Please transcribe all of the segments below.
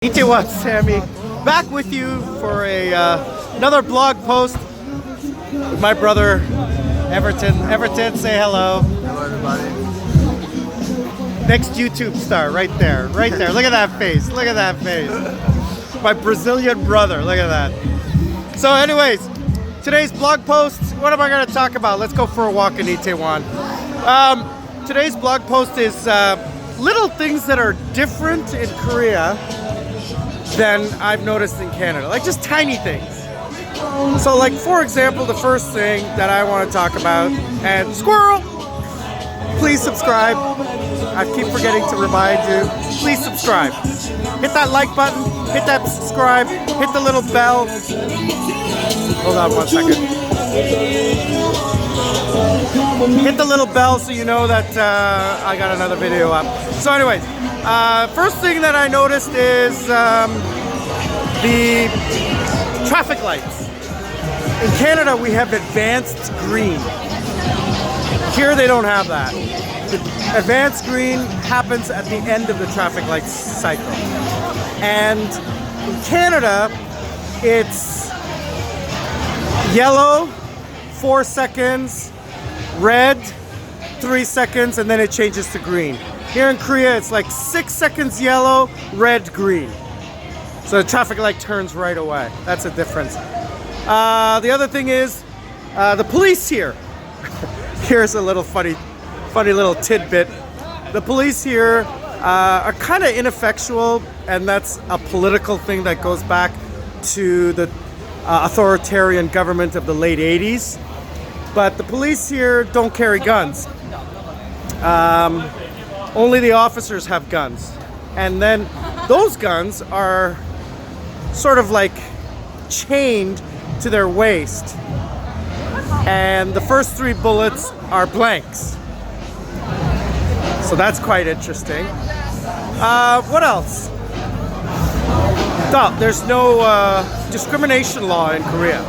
Itewa Sammy, back with you for another blog post with my brother Everton. Everton, say hello. Hello, everybody. Next YouTube star, right there, right there. Look at that face. Look at that face. My Brazilian brother. Look at that. So, anyways, today's blog post. What am I going to talk about? Let's go for a walk in Itaewon. Today's blog post is little things that are different in Korea than I've noticed in Canada, like just tiny things. So like, for example, the first thing that I want to talk about, and squirrel, please subscribe. I keep forgetting to remind you, please subscribe. Hit that like button, hit that subscribe, hit the little bell. Hold on one second. Hit the little bell so you know that I got another video up. So anyways, first thing that I noticed is the traffic lights. In Canada, we have advanced green. Here, they don't have that. The advanced green happens at the end of the traffic light cycle. And in Canada, it's yellow, 4 seconds, red, 3 seconds, and then it changes to green. Here in Korea, it's like 6 seconds yellow, red, green. So the traffic light turns right away. That's a difference. The other thing is the police here. Here's a little funny little tidbit. The police here are kind of ineffectual, and that's a political thing that goes back to the authoritarian government of the late 80s. But the police here don't carry guns. Only the officers have guns. And then those guns are sort of like chained to their waist. And the first 3 bullets are blanks. So that's quite interesting. What else? No, there's no discrimination law in Korea.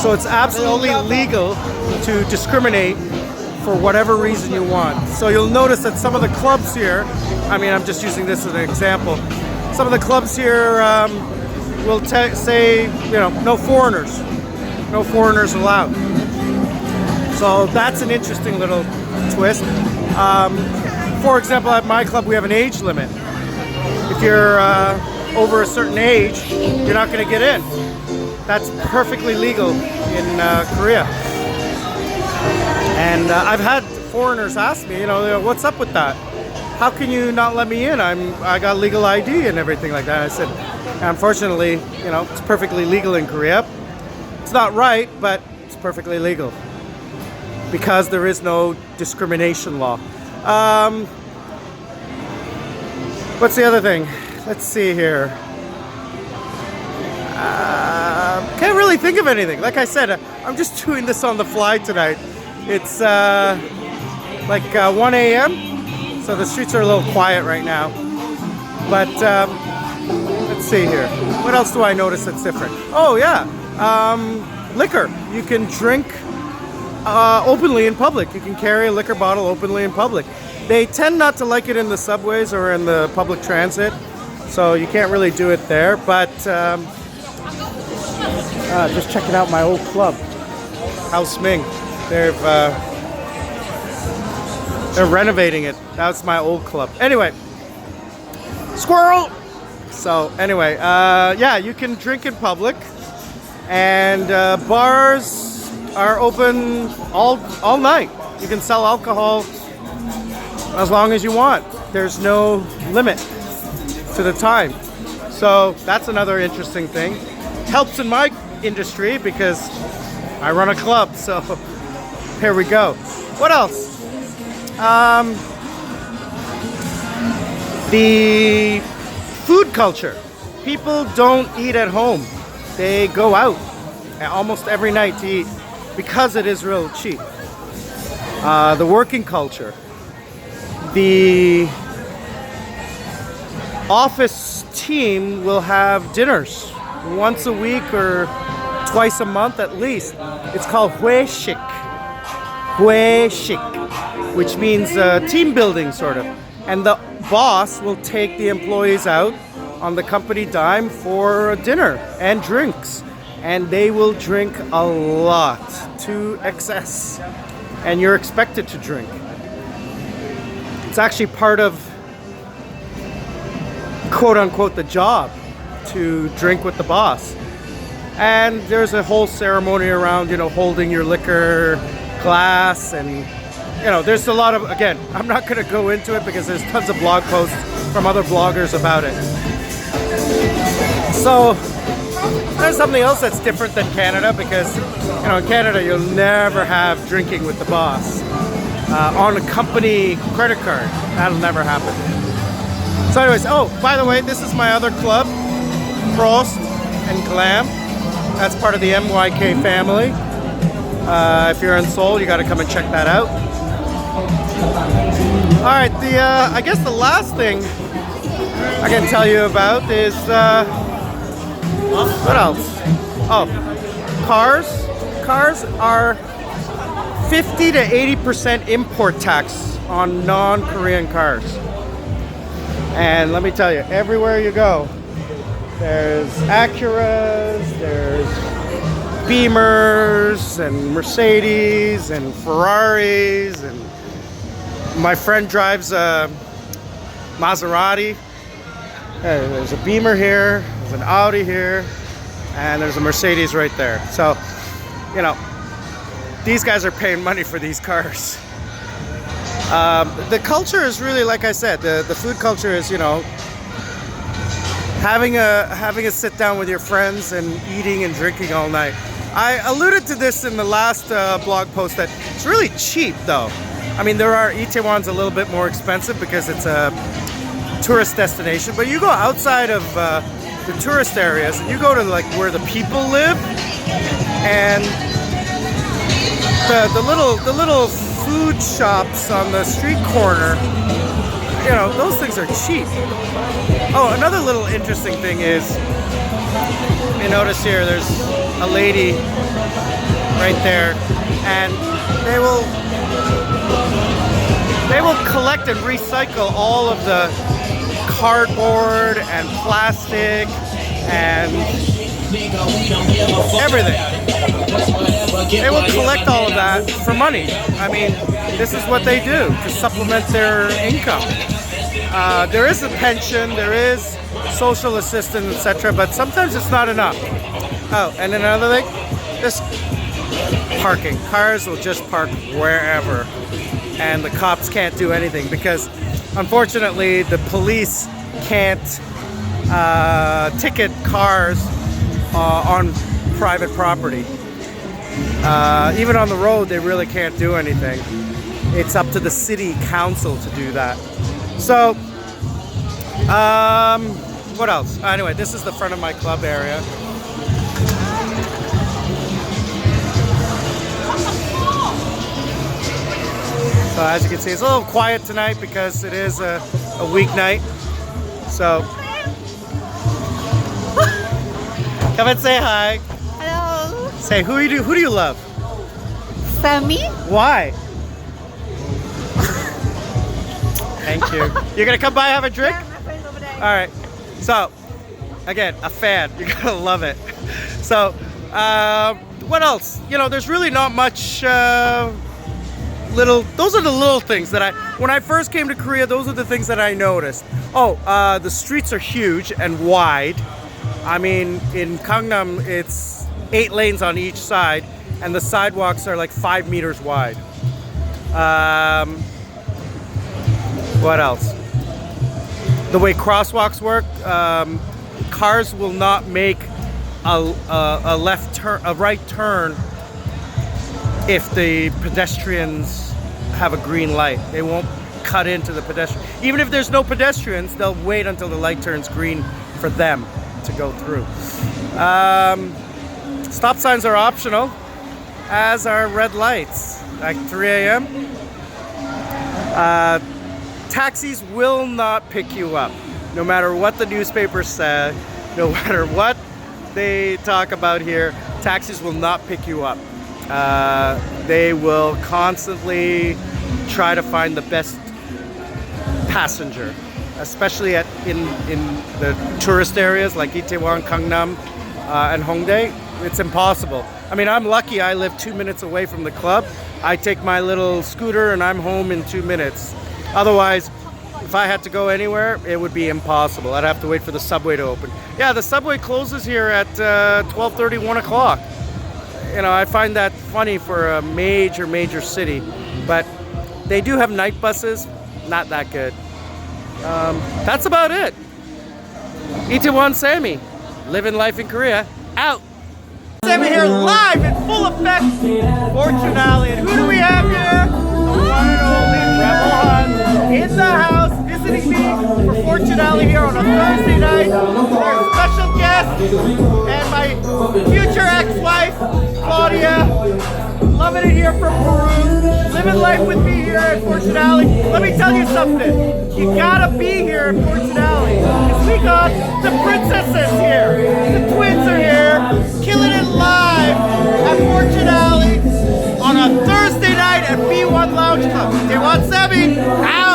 So it's absolutely legal to discriminate for whatever reason you want. So you'll notice that some of the clubs here, I mean, I'm just using this as an example. Some of the clubs here will say, you know, no foreigners allowed. So that's an interesting little twist. For example, at my club, we have an age limit. If you're over a certain age, you're not going to get in. That's perfectly legal in Korea. And I've had foreigners ask me, you know, what's up with that? How can you not let me in? I got legal ID and everything like that. I said, unfortunately, you know, it's perfectly legal in Korea. It's not right, but it's perfectly legal because there is no discrimination law. What's the other thing? Let's see here. Can't really think of anything. Like I said, I'm just doing this on the fly tonight. It's like 1 a.m. So the streets are a little quiet right now. But let's see here. What else do I notice that's different? Oh yeah, liquor. You can drink openly in public. You can carry a liquor bottle openly in public. They tend not to like it in the subways or in the public transit. So you can't really do it there. But just checking out my old club, House Ming. They're renovating it. That's my old club. Anyway, squirrel. So anyway, yeah, you can drink in public, and bars are open all night. You can sell alcohol as long as you want. There's no limit to the time. So that's another interesting thing. Helps in my industry because I run a club. So here we go. What else? The food culture. People don't eat at home. They go out almost every night to eat because it is real cheap. The working culture. The office team will have dinners once a week or twice a month at least. It's called 회식. 회식, which means team building sort of. And the boss will take the employees out on the company dime for dinner and drinks. And they will drink a lot to excess. And you're expected to drink. It's actually part of, quote unquote, the job to drink with the boss. And there's a whole ceremony around, holding your liquor glass, and there's a lot of, again, I'm not going to go into it because there's tons of blog posts from other bloggers about it. So there's something else that's different than Canada, because in Canada you'll never have drinking with the boss on a company credit card. That'll never happen. So anyways, by the way, this is my other club, Prost and Glam. That's part of the MYK family. If you're in Seoul, you got to come and check that out. All right, I guess the last thing I can tell you about is what else? Oh, cars. Cars are 50 to 80% import tax on non-Korean cars. And let me tell you, everywhere you go, there's Acuras, there's Beamers and Mercedes and Ferraris, and my friend drives a Maserati. There's a Beamer here, there's an Audi here, and there's a Mercedes right there. So, these guys are paying money for these cars. The culture is really, like I said, the food culture is, having a sit down with your friends and eating and drinking all night. I alluded to this in the last blog post that it's really cheap though. I mean, Itaewon's a little bit more expensive because it's a tourist destination, but you go outside of the tourist areas and you go to like where the people live, and the little food shops on the street corner, those things are cheap. Oh, another little interesting thing is, you notice here, there's a lady right there, and they will collect and recycle all of the cardboard and plastic and everything. They will collect all of that for money. I mean, this is what they do to supplement their income. There is a pension, there is social assistance, etc., but sometimes it's not enough. Oh, and another thing, this parking. Cars will just park wherever, and the cops can't do anything because, unfortunately, the police can't ticket cars on private property. Even on the road, they really can't do anything. It's up to the city council to do that. So, what else? Anyway, this is the front of my club area. So as you can see, it's a little quiet tonight because it is a weeknight. So, come and say hi. Hello. Say, who do you love? Sammy? Why? Thank you. You're gonna come by and have a drink? Yeah, my friend's over there. All right. So, again, a fan. You're gonna love it. So, what else? There's really not much. Those are the little things that when I first came to Korea, those are the things that I noticed. Oh, the streets are huge and wide. I mean, in Gangnam, it's 8 lanes on each side, and the sidewalks are like 5 meters wide. What else? The way crosswalks work, cars will not make a left turn, a right turn, if the pedestrians have a green light. They won't cut into the pedestrian. Even if there's no pedestrians, they'll wait until the light turns green for them to go through. Stop signs are optional, as are red lights. Like 3 a.m. Taxis will not pick you up, no matter what the newspapers say, no matter what they talk about here. Taxis will not pick you up. They will constantly try to find the best passenger. especially in the tourist areas like Itaewon, Gangnam, and Hongdae. It's impossible. I mean, I'm lucky. I live 2 minutes away from the club. I take my little scooter and I'm home in 2 minutes. Otherwise, if I had to go anywhere, it would be impossible. I'd have to wait for the subway to open. Yeah, the subway closes here at 12:30, 1 o'clock. You know, I find that funny for a major city, but they do have night buses. Not that good. That's about it. Itaewon Sammy, living life in Korea, out. Sammy here live in full effect, Fortune Alley. And who do we have here? The one and only Rebel Hunt in the house, visiting me for Fortune Alley here on a Thursday night. There's special guest and my future ex-wife, Claudia. Loving it here from Peru. Living life with me here at Fortune Alley. Let me tell you something. You gotta be here at Fortune Alley. Because we got the princesses here. The twins are here. Killing it live at Fortune Alley on a Thursday night at B1 Lounge Club. Itaewon Sammy, out!